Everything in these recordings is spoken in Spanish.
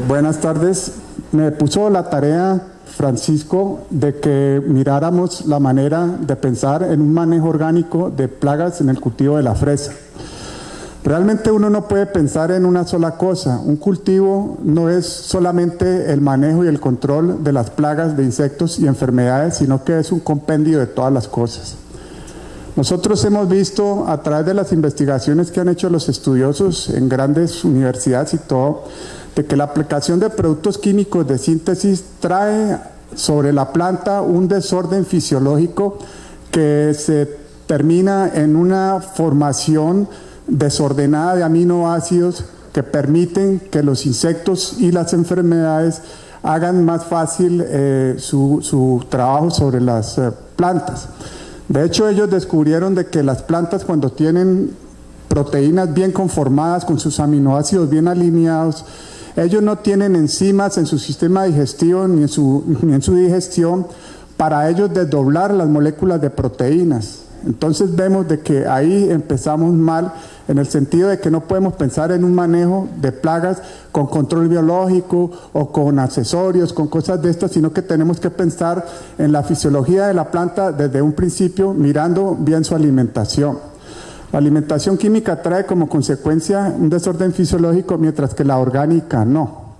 Buenas tardes. Me puso la tarea, Francisco, de que miráramos la manera de pensar en un manejo orgánico de plagas en el cultivo de la fresa. Realmente uno no puede pensar en una sola cosa. Un cultivo no es solamente el manejo y el control de las plagas de insectos y enfermedades, sino que es un compendio de todas las cosas. Nosotros hemos visto a través de las investigaciones que han hecho los estudiosos en grandes universidades y todo, de que la aplicación de productos químicos de síntesis trae sobre la planta un desorden fisiológico que se termina en una formación desordenada de aminoácidos que permiten que los insectos y las enfermedades hagan más fácil su trabajo sobre las plantas. De hecho, ellos descubrieron de que las plantas, cuando tienen proteínas bien conformadas, con sus aminoácidos bien alineados, ellos no tienen enzimas en su sistema digestivo ni en su digestión para ellos desdoblar las moléculas de proteínas. Entonces vemos de que ahí empezamos mal, en el sentido de que no podemos pensar en un manejo de plagas con control biológico o con accesorios, con cosas de estas, sino que tenemos que pensar en la fisiología de la planta desde un principio, mirando bien su alimentación. La alimentación química trae como consecuencia un desorden fisiológico, mientras que la orgánica no.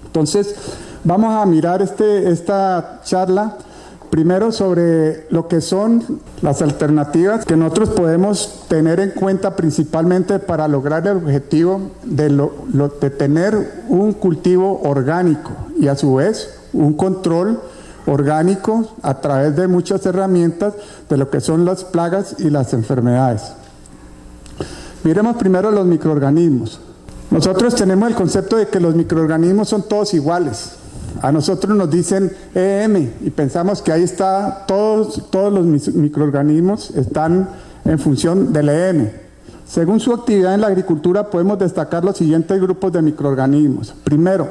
Entonces, vamos a mirar esta charla primero sobre lo que son las alternativas que nosotros podemos tener en cuenta principalmente para lograr el objetivo de tener un cultivo orgánico y a su vez un control orgánico a través de muchas herramientas de lo que son las plagas y las enfermedades. Miremos primero los microorganismos. Nosotros tenemos el concepto de que los microorganismos son todos iguales. A nosotros nos dicen EM y pensamos que ahí está, todos los microorganismos están en función del EM. Según su actividad en la agricultura podemos destacar los siguientes grupos de microorganismos. Primero,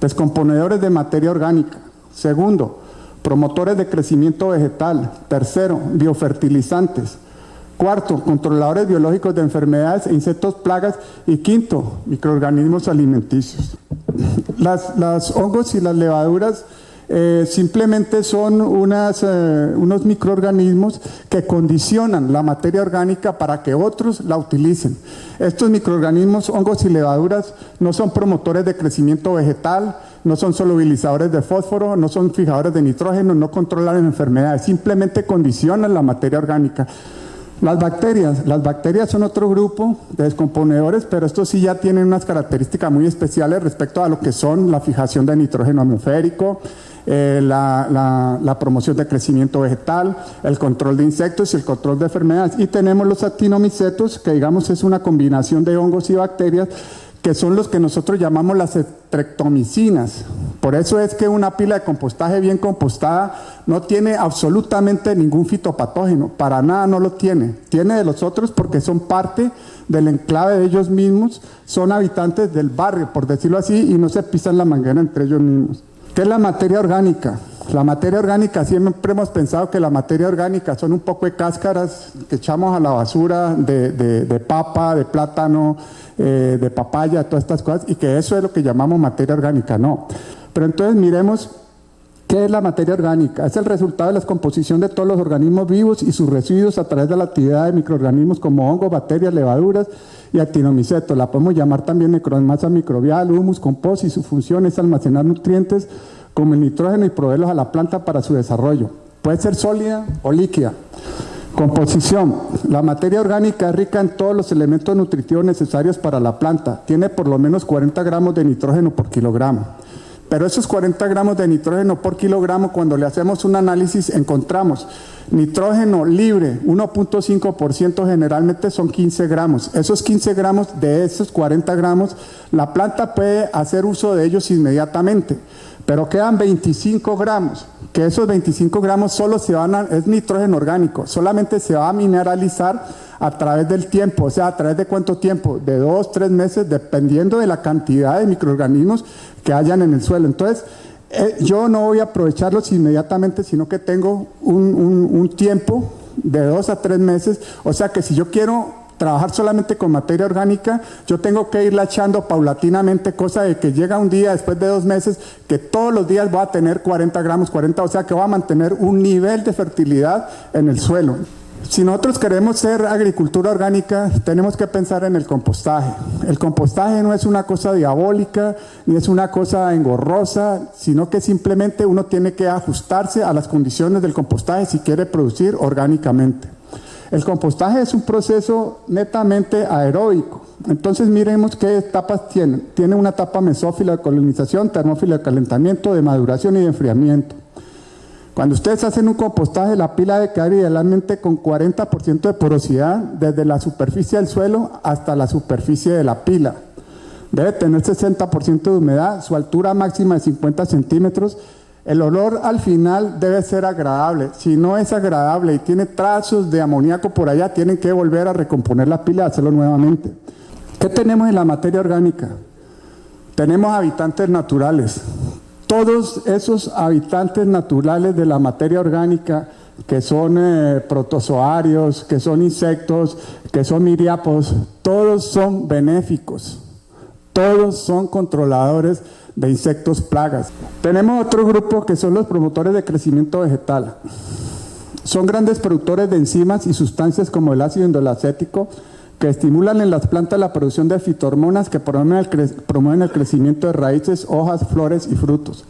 descomponedores de materia orgánica. Segundo, promotores de crecimiento vegetal. Tercero, biofertilizantes. Cuarto, controladores biológicos de enfermedades e insectos, plagas. Y quinto, microorganismos alimenticios. Los hongos y las levaduras simplemente son unos microorganismos que condicionan la materia orgánica para que otros la utilicen. Estos microorganismos, hongos y levaduras, no son promotores de crecimiento vegetal, no son solubilizadores de fósforo, no son fijadores de nitrógeno, no controlan enfermedades, simplemente condicionan la materia orgánica. Las bacterias son otro grupo de descomponedores, pero estos sí ya tienen unas características muy especiales respecto a lo que son la fijación de nitrógeno atmosférico, la promoción de crecimiento vegetal, el control de insectos y el control de enfermedades. Y tenemos los actinomicetos, que digamos es una combinación de hongos y bacterias, que son los que nosotros llamamos las streptomicinas. Por eso es que una pila de compostaje bien compostada no tiene absolutamente ningún fitopatógeno, para nada no lo tiene. Tiene de los otros porque son parte del enclave de ellos mismos, son habitantes del barrio, por decirlo así, y no se pisan la manguera entre ellos mismos. ¿Qué es la materia orgánica? La materia orgánica, siempre hemos pensado que la materia orgánica son un poco de cáscaras que echamos a la basura de papa, de plátano, de papaya, todas estas cosas, y que eso es lo que llamamos materia orgánica. No. Pero entonces miremos qué es la materia orgánica. Es el resultado de la descomposición de todos los organismos vivos y sus residuos a través de la actividad de microorganismos como hongos, bacterias, levaduras y actinomicetos. La podemos llamar también necromasa microbial, humus, compost, y su función es almacenar nutrientes como el nitrógeno y proveerlos a la planta para su desarrollo. Puede ser sólida o líquida. Composición. La materia orgánica es rica en todos los elementos nutritivos necesarios para la planta. Tiene por lo menos 40 gramos de nitrógeno por kilogramo. Pero esos 40 gramos de nitrógeno por kilogramo, cuando le hacemos un análisis, encontramos nitrógeno libre, 1.5%, generalmente son 15 gramos. Esos 15 gramos de esos 40 gramos, la planta puede hacer uso de ellos inmediatamente. Pero quedan 25 gramos, que esos 25 gramos solo es nitrógeno orgánico, solamente se va a mineralizar a través del tiempo. O sea, ¿a través de cuánto tiempo? De 2, 3 meses, dependiendo de la cantidad de microorganismos que hayan en el suelo. Entonces, yo no voy a aprovecharlos inmediatamente, sino que tengo un tiempo de 2 a 3 meses. O sea que si yo quiero trabajar solamente con materia orgánica, yo tengo que irla echando paulatinamente, cosa de que llega un día, después de 2 meses, que todos los días voy a tener 40 gramos, 40, o sea que voy a mantener un nivel de fertilidad en el suelo. Si nosotros queremos ser agricultura orgánica, tenemos que pensar en el compostaje. El compostaje no es una cosa diabólica, ni es una cosa engorrosa, sino que simplemente uno tiene que ajustarse a las condiciones del compostaje si quiere producir orgánicamente. El compostaje es un proceso netamente aeróbico. Entonces miremos qué etapas tiene. Tiene una etapa mesófila de colonización, termófila de calentamiento, de maduración y de enfriamiento. Cuando ustedes hacen un compostaje, la pila debe quedar idealmente con 40% de porosidad desde la superficie del suelo hasta la superficie de la pila. Debe tener 60% de humedad, su altura máxima de 50 centímetros. El olor al final debe ser agradable. Si no es agradable y tiene trazos de amoníaco por allá, tienen que volver a recomponer la pila y hacerlo nuevamente. ¿Qué tenemos en la materia orgánica? Tenemos habitantes naturales. Todos esos habitantes naturales de la materia orgánica, que son protozoarios, que son insectos, que son miriápodos, todos son benéficos. Todos son controladores de insectos plagas. Tenemos otro grupo que son los promotores de crecimiento vegetal. Son grandes productores de enzimas y sustancias como el ácido indolacético que estimulan en las plantas la producción de fitohormonas que promueven el crecimiento de raíces, hojas, flores y frutos.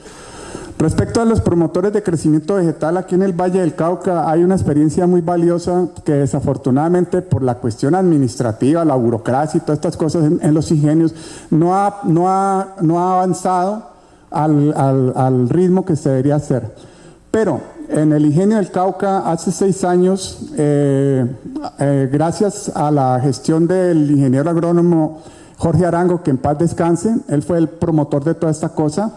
Respecto a los promotores de crecimiento vegetal, aquí en el Valle del Cauca hay una experiencia muy valiosa que desafortunadamente por la cuestión administrativa, la burocracia y todas estas cosas en los ingenios no ha avanzado al ritmo que se debería hacer. Pero en el ingenio del Cauca hace 6 años, gracias a la gestión del ingeniero agrónomo Jorge Arango, que en paz descanse, él fue el promotor de toda esta cosa.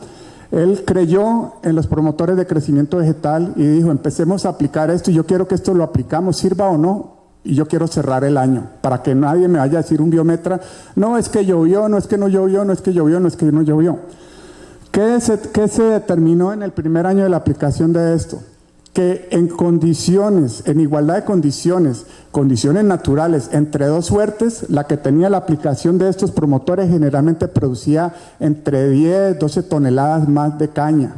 Él creyó en los promotores de crecimiento vegetal y dijo, empecemos a aplicar esto y yo quiero que esto lo aplicamos, sirva o no, y yo quiero cerrar el año, para que nadie me vaya a decir un biometra, no es que llovió, no es que no llovió, no es que llovió, no es que no llovió. ¿Qué se determinó en el primer año de la aplicación de esto? Que en condiciones, en igualdad de condiciones naturales, entre 2 suertes, la que tenía la aplicación de estos promotores generalmente producía entre 10, 12 toneladas más de caña.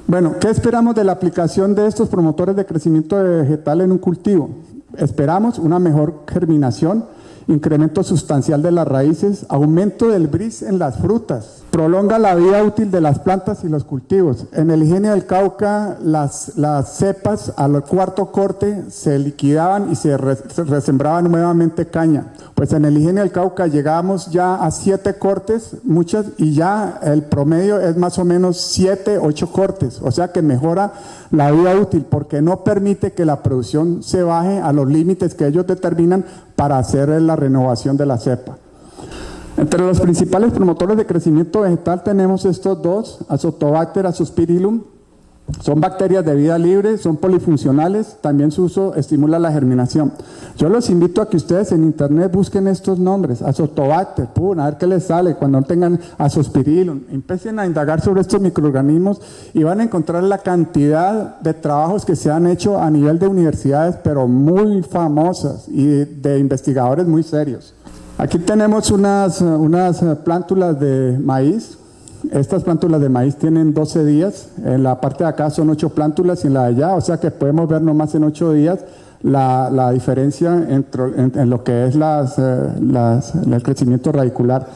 Bueno, ¿qué esperamos de la aplicación de estos promotores de crecimiento vegetal en un cultivo? Esperamos una mejor germinación, incremento sustancial de las raíces, aumento del bris en las frutas, prolonga la vida útil de las plantas y los cultivos. En el ingenio del Cauca, las cepas al 4º corte se liquidaban y se resembraban nuevamente caña. Pues en el ingenio del Cauca llegamos ya a 7 cortes, muchas, y ya el promedio es más o menos 7, 8 cortes, o sea que mejora la vida útil porque no permite que la producción se baje a los límites que ellos determinan para hacer la renovación de la cepa. Entre los principales promotores de crecimiento vegetal tenemos estos 2, Azotobacter, Azospirillum. Son bacterias de vida libre, son polifuncionales, también su uso estimula la germinación. Yo los invito a que ustedes en internet busquen estos nombres, Azotobacter, a ver qué les sale cuando tengan Azospirillum. Empiecen a indagar sobre estos microorganismos y van a encontrar la cantidad de trabajos que se han hecho a nivel de universidades, pero muy famosas y de investigadores muy serios. Aquí tenemos unas plántulas de maíz. Estas plántulas de maíz tienen 12 días, en la parte de acá son 8 plántulas y en la de allá, o sea que podemos ver nomás en 8 días la diferencia en lo que es el crecimiento radicular.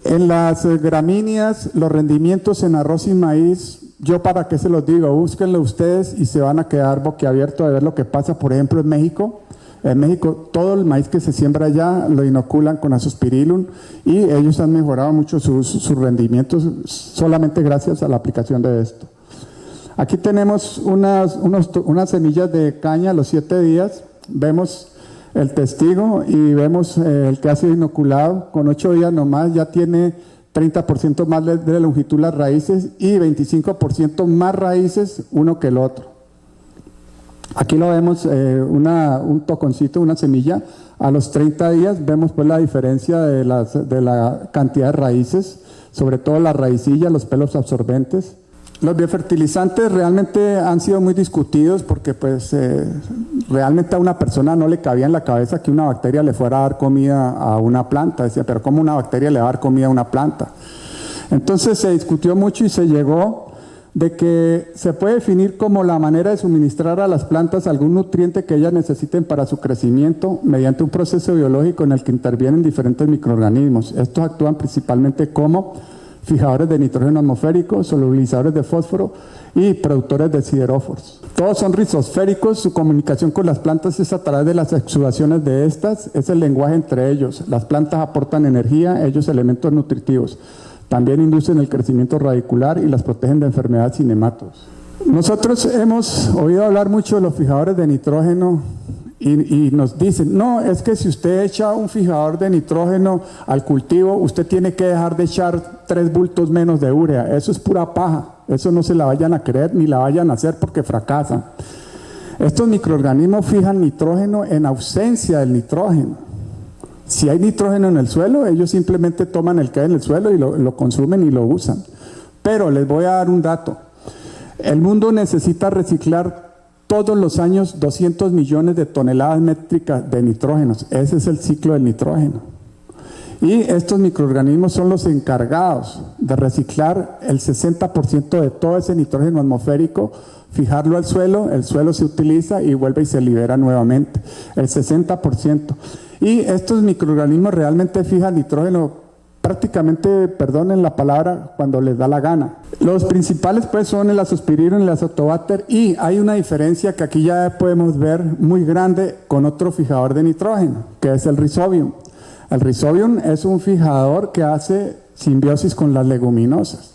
En las gramíneas, los rendimientos en arroz y maíz, yo para qué se los digo, búsquenlo ustedes y se van a quedar boquiabiertos de ver lo que pasa, por ejemplo, en México. En México todo el maíz que se siembra allá lo inoculan con Azospirillum y ellos han mejorado mucho sus rendimientos solamente gracias a la aplicación de esto. Aquí tenemos unas semillas de caña a los 7 días, vemos el testigo y vemos el que ha sido inoculado, con 8 días nomás ya tiene 30% más de longitud las raíces y 25% más raíces uno que el otro. Aquí lo vemos, un toconcito, una semilla, a los 30 días vemos pues la diferencia de la cantidad de raíces, sobre todo la raicilla, los pelos absorbentes. Los biofertilizantes realmente han sido muy discutidos porque pues realmente a una persona no le cabía en la cabeza que una bacteria le fuera a dar comida a una planta. Decía, pero ¿cómo una bacteria le va a dar comida a una planta? Entonces se discutió mucho y se llegó de que se puede definir como la manera de suministrar a las plantas algún nutriente que ellas necesiten para su crecimiento mediante un proceso biológico en el que intervienen diferentes microorganismos. Estos actúan principalmente como fijadores de nitrógeno atmosférico, solubilizadores de fósforo y productores de sideróforos. Todos son rizosféricos, su comunicación con las plantas es a través de las exudaciones de estas, es el lenguaje entre ellos. Las plantas aportan energía, ellos elementos nutritivos. También inducen el crecimiento radicular y las protegen de enfermedades y nematodos. Nosotros hemos oído hablar mucho de los fijadores de nitrógeno y nos dicen, no, es que si usted echa un fijador de nitrógeno al cultivo, usted tiene que dejar de echar 3 bultos menos de urea. Eso es pura paja, eso no se la vayan a creer ni la vayan a hacer porque fracasan. Estos microorganismos fijan nitrógeno en ausencia del nitrógeno. Si hay nitrógeno en el suelo, ellos simplemente toman el que hay en el suelo y lo consumen y lo usan. Pero les voy a dar un dato. El mundo necesita reciclar todos los años 200 millones de toneladas métricas de nitrógenos. Ese es el ciclo del nitrógeno. Y estos microorganismos son los encargados de reciclar el 60% de todo ese nitrógeno atmosférico, fijarlo al suelo, el suelo se utiliza y vuelve y se libera nuevamente. El 60%. Y estos microorganismos realmente fijan nitrógeno prácticamente, perdonen la palabra, cuando les da la gana. Los principales pues son el azospirilo y el azotobacter, y hay una diferencia que aquí ya podemos ver muy grande con otro fijador de nitrógeno, que es el Rhizobium. El Rhizobium es un fijador que hace simbiosis con las leguminosas.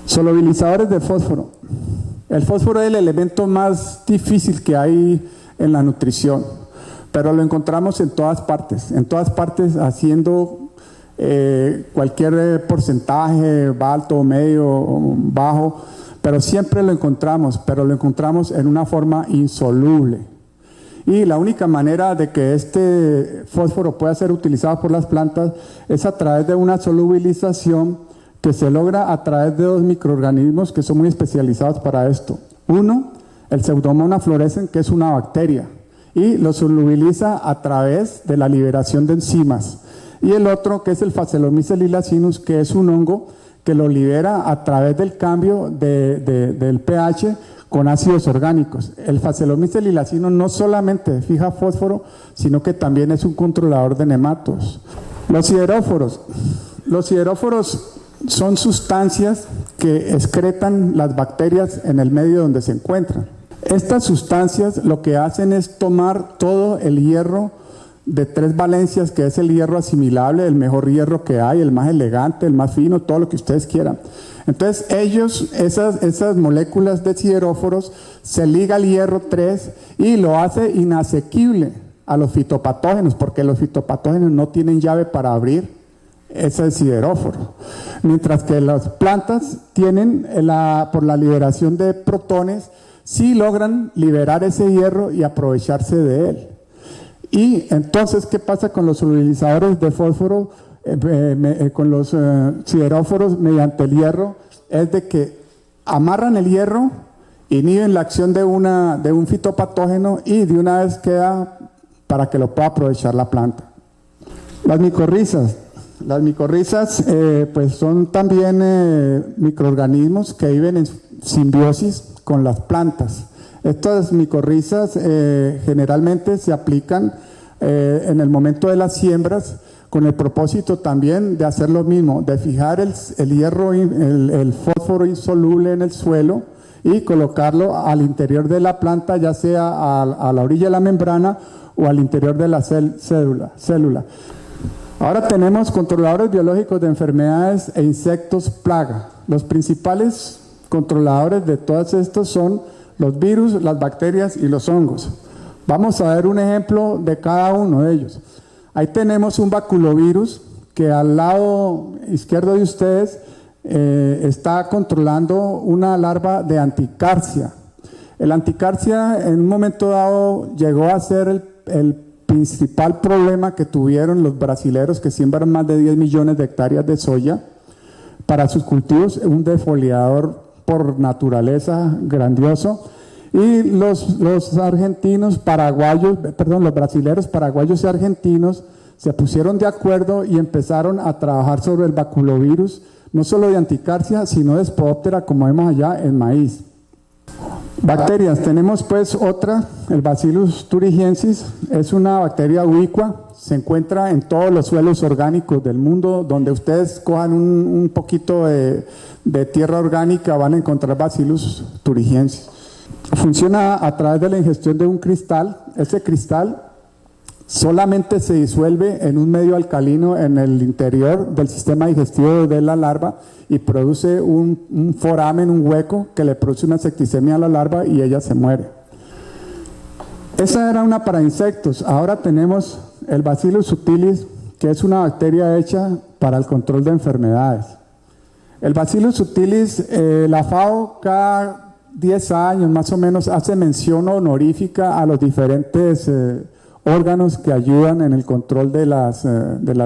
Solubilizadores de fósforo. El fósforo es el elemento más difícil que hay en la nutrición, pero lo encontramos en todas partes haciendo cualquier porcentaje, alto, medio, bajo, pero siempre lo encontramos, en una forma insoluble. Y la única manera de que este fósforo pueda ser utilizado por las plantas es a través de una solubilización que se logra a través de 2 microorganismos que son muy especializados para esto. Uno, el Pseudomonas fluorescens, que es una bacteria, y lo solubiliza a través de la liberación de enzimas. Y el otro, que es el Phaseolomyces liliacinus, que es un hongo que lo libera a través del cambio del pH con ácidos orgánicos. El Phaseolomyces liliacinus no solamente fija fósforo, sino que también es un controlador de nematodos. Los sideróforos. Los sideróforos son sustancias que excretan las bacterias en el medio donde se encuentran. Estas sustancias lo que hacen es tomar todo el hierro de 3 valencias, que es el hierro asimilable, el mejor hierro que hay, el más elegante, el más fino, todo lo que ustedes quieran. Entonces esas moléculas de sideróforos se liga al hierro 3 y lo hace inasequible a los fitopatógenos, porque los fitopatógenos no tienen llave para abrir ese sideróforo. Mientras que las plantas tienen, por la liberación de protones, sí logran liberar ese hierro y aprovecharse de él. Y entonces, ¿qué pasa con los solubilizadores de fósforo, con los sideróforos mediante el hierro? Es de que amarran el hierro, inhiben la acción de un fitopatógeno y de una vez queda para que lo pueda aprovechar la planta. Las micorrizas. Las micorrizas pues son también microorganismos que viven en simbiosis con las plantas. Estas micorrizas generalmente se aplican en el momento de las siembras con el propósito también de hacer lo mismo, de fijar el hierro, el fósforo insoluble en el suelo y colocarlo al interior de la planta, ya sea a la orilla de la membrana o al interior de la célula. Ahora tenemos controladores biológicos de enfermedades e insectos plaga. Los principales controladores de todos estos son los virus, las bacterias y los hongos. Vamos a ver un ejemplo de cada uno de ellos. Ahí tenemos un baculovirus que al lado izquierdo de ustedes está controlando una larva de anticarcia. El anticarcia en un momento dado llegó a ser el principal problema que tuvieron los brasileros que siembran más de 10 millones de hectáreas de soya para sus cultivos, un defoliador por naturaleza grandioso. Y los argentinos, paraguayos, perdón, los brasileros, paraguayos y argentinos se pusieron de acuerdo y empezaron a trabajar sobre el baculovirus, no solo de anticarsia, sino de Spodoptera, como vemos allá, en maíz. Bacterias, tenemos pues otra, el Bacillus thuringiensis, es una bacteria ubicua, se encuentra en todos los suelos orgánicos del mundo. Donde ustedes cojan un poquito de tierra orgánica van a encontrar Bacillus thuringiensis. Funciona a través de la ingestión de un cristal. Ese cristal solamente se disuelve en un medio alcalino en el interior del sistema digestivo de la larva y produce un foramen, un hueco que le produce una septicemia a la larva y ella se muere. Esa era una para insectos. Ahora tenemos el Bacillus subtilis, que es una bacteria hecha para el control de enfermedades. El Bacillus subtilis, la FAO cada 10 años más o menos hace mención honorífica a los diferentes órganos que ayudan en el control de las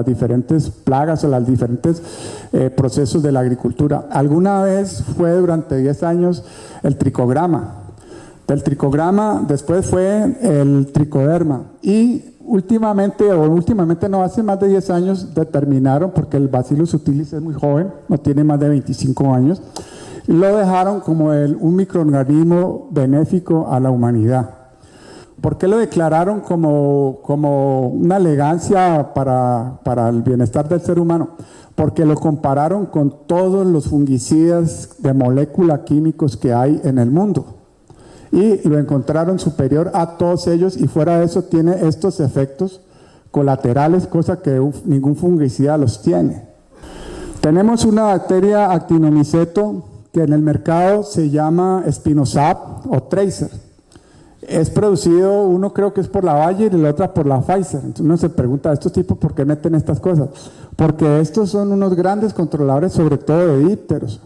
diferentes plagas o los diferentes procesos de la agricultura. Alguna vez fue durante 10 años el tricograma. Del tricograma después fue el tricoderma y últimamente no, hace más de 10 años determinaron, porque el Bacillus subtilis es muy joven, no tiene más de 25 años, y lo dejaron como un microorganismo benéfico a la humanidad. ¿Por qué lo declararon como una elegancia para el bienestar del ser humano? Porque lo compararon con todos los fungicidas de molécula químicos que hay en el mundo. Y lo encontraron superior a todos ellos, y fuera de eso tiene estos efectos colaterales, cosa que ningún fungicida los tiene. Tenemos una bacteria actinomiceto que en el mercado se llama Spinosad o Tracer. Es producido, uno creo que es por la Bayer y la otra por la Pfizer. Entonces uno se pregunta, ¿estos tipos por qué meten estas cosas? Porque estos son unos grandes controladores, sobre todo de dípteros.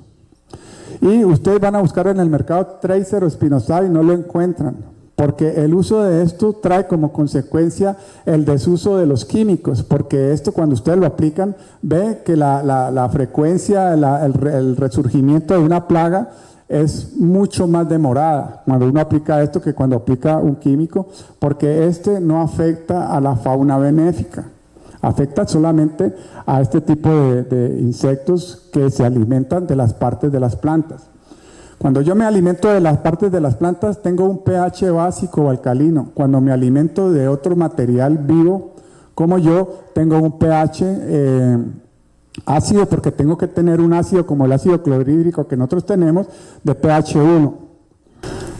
Y ustedes van a buscar en el mercado Tracer o Spinosad y no lo encuentran, porque el uso de esto trae como consecuencia el desuso de los químicos, porque esto cuando ustedes lo aplican, ve que la frecuencia, el resurgimiento de una plaga es mucho más demorada cuando uno aplica esto que cuando aplica un químico, porque este no afecta a la fauna benéfica, afecta solamente a este tipo de insectos que se alimentan de las partes de las plantas. Cuando yo me alimento de las partes de las plantas tengo un pH básico o alcalino. Cuando me alimento de otro material vivo como yo, tengo un pH ácido, porque tengo que tener un ácido como el ácido clorhídrico que nosotros tenemos, de pH 1.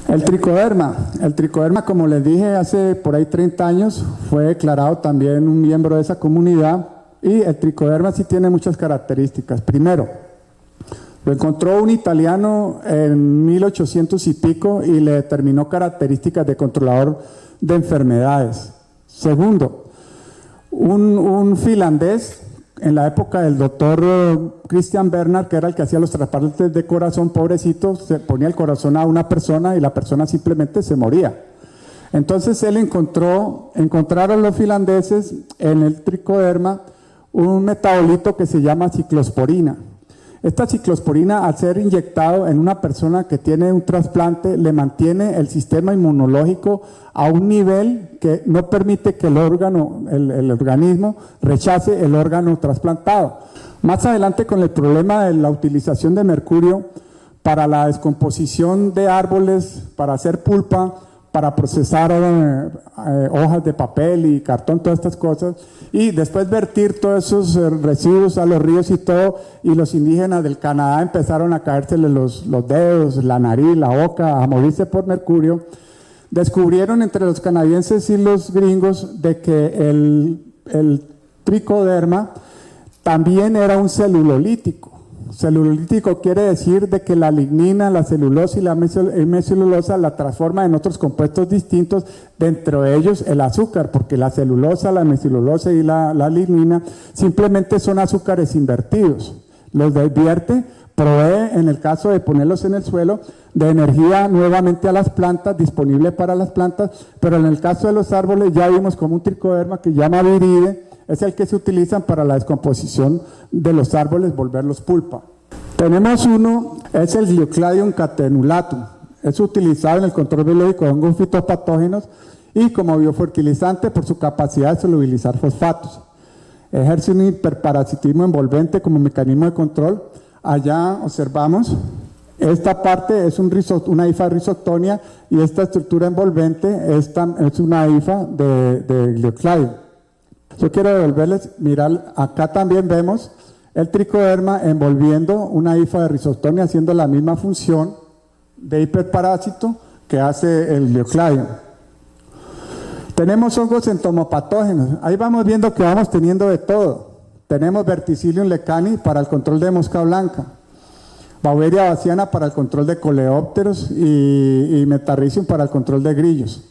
El tricoderma, como les dije, hace por ahí 30 años fue declarado también un miembro de esa comunidad, y el tricoderma sí tiene muchas características. Primero, lo encontró un italiano en 1800 y pico y le determinó características de controlador de enfermedades. Segundo, un finlandés en la época del doctor Christian Bernard, que era el que hacía los trasplantes de corazón, pobrecito, se ponía el corazón a una persona y la persona simplemente se moría. Entonces él encontraron los finlandeses en el tricoderma un metabolito que se llama ciclosporina. Esta ciclosporina, al ser inyectado en una persona que tiene un trasplante, le mantiene el sistema inmunológico a un nivel que no permite que el organismo rechace el órgano trasplantado. Más adelante, con el problema de la utilización de mercurio para la descomposición de árboles, para hacer pulpa, para procesar hojas de papel y cartón, todas estas cosas, y después vertir todos esos residuos a los ríos y todo, y los indígenas del Canadá empezaron a caérseles los dedos, la nariz, la boca, a morirse por mercurio. Descubrieron entre los canadienses y los gringos de que el tricoderma también era un celulolítico. Celulolítico quiere decir de que la lignina, la celulosa y la hemicelulosa la transforma en otros compuestos distintos, dentro de ellos el azúcar, porque la celulosa, la hemicelulosa y la lignina simplemente son azúcares invertidos. Los desvierte, provee, en el caso de ponerlos en el suelo, de energía nuevamente a las plantas, disponible para las plantas, pero en el caso de los árboles ya vimos como un tricoderma que se llama viride, es el que se utilizan para la descomposición de los árboles, volverlos pulpa. Tenemos uno, es el Gliocladium catenulatum. Es utilizado en el control biológico de hongos fitopatógenos y como biofertilizante por su capacidad de solubilizar fosfatos. Ejerce un hiperparasitismo envolvente como mecanismo de control. Allá observamos, esta parte es una hifa rhizoctonia y esta estructura envolvente es una hifa de Gliocladium. Yo quiero devolverles, mirar, acá también vemos el tricoderma envolviendo una hifa de rhizoctonia haciendo la misma función de hiperparásito que hace el Gliocladium. Tenemos hongos entomopatógenos, ahí vamos viendo que vamos teniendo de todo. Tenemos Verticillium lecani para el control de mosca blanca, Beauveria baciana para el control de coleópteros y Metarrhizium para el control de grillos.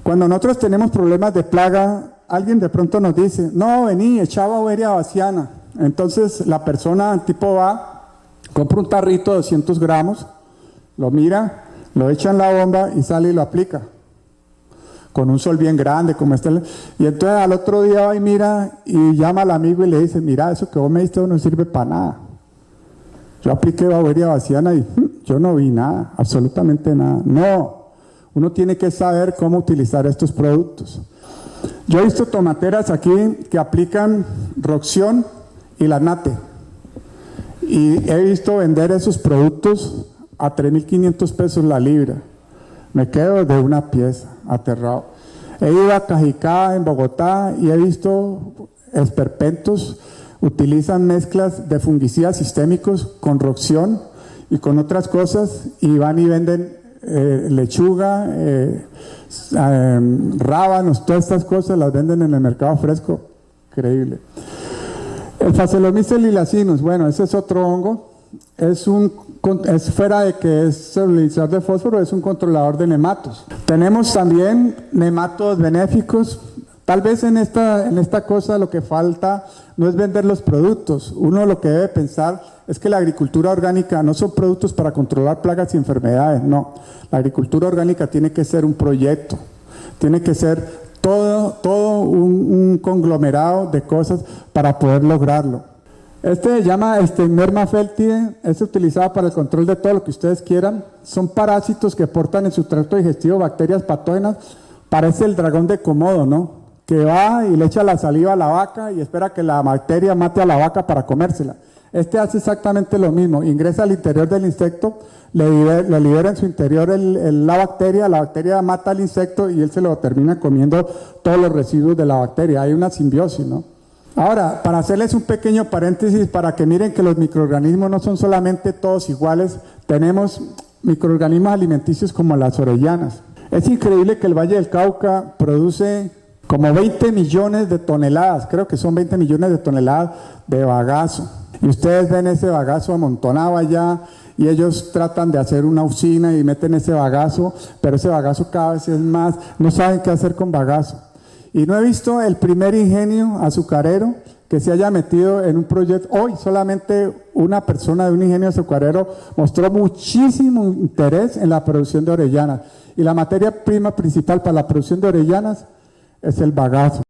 Cuando nosotros tenemos problemas de plaga, alguien de pronto nos dice, no, vení, echa Beauveria baciana. Entonces la persona tipo va, compra un tarrito de 200 gramos, lo mira, lo echa en la bomba y sale y lo aplica. Con un sol bien grande como este. Y entonces al otro día va y mira y llama al amigo y le dice, mira, eso que vos me diste no sirve para nada. Yo apliqué Beauveria baciana y yo no vi nada, absolutamente nada. No, uno tiene que saber cómo utilizar estos productos. Yo he visto tomateras aquí que aplican Roxión y Lanate. Y he visto vender esos productos a 3.500 pesos la libra. Me quedo de una pieza, aterrado. He ido a Cajicá, en Bogotá, y he visto esperpentos, utilizan mezclas de fungicidas sistémicos con Roxión y con otras cosas, y van y venden lechuga, rábanos, todas estas cosas las venden en el mercado fresco. Increíble. El Phaseolomyces lilacinus, bueno, ese es otro hongo. Es fuera de que es solubilizador de fósforo, es un controlador de nematos. Tenemos también nematodos benéficos. Tal vez en esta cosa lo que falta no es vender los productos. Uno lo que debe pensar es que la agricultura orgánica no son productos para controlar plagas y enfermedades, no. La agricultura orgánica tiene que ser un proyecto, tiene que ser todo un conglomerado de cosas para poder lograrlo. Este se llama Stenmerma feltide, es utilizado para el control de todo lo que ustedes quieran. Son parásitos que portan en su tracto digestivo bacterias patógenas. Parece el dragón de Komodo, ¿no? Que va y le echa la saliva a la vaca y espera que la bacteria mate a la vaca para comérsela. Este hace exactamente lo mismo, ingresa al interior del insecto, le libera en su interior la bacteria mata al insecto y él se lo termina comiendo todos los residuos de la bacteria. Hay una simbiosis, ¿no? Ahora, para hacerles un pequeño paréntesis, para que miren que los microorganismos no son solamente todos iguales, tenemos microorganismos alimenticios como las orellanas. Es increíble que el Valle del Cauca produce como 20 millones de toneladas, creo que son 20 millones de toneladas de bagazo. Y ustedes ven ese bagazo amontonado allá y ellos tratan de hacer una usina y meten ese bagazo, pero ese bagazo cada vez es más, no saben qué hacer con bagazo. Y no he visto el primer ingenio azucarero que se haya metido en un proyecto. Hoy solamente una persona de un ingenio azucarero mostró muchísimo interés en la producción de orellanas. Y la materia prima principal para la producción de orellanas es el bagazo.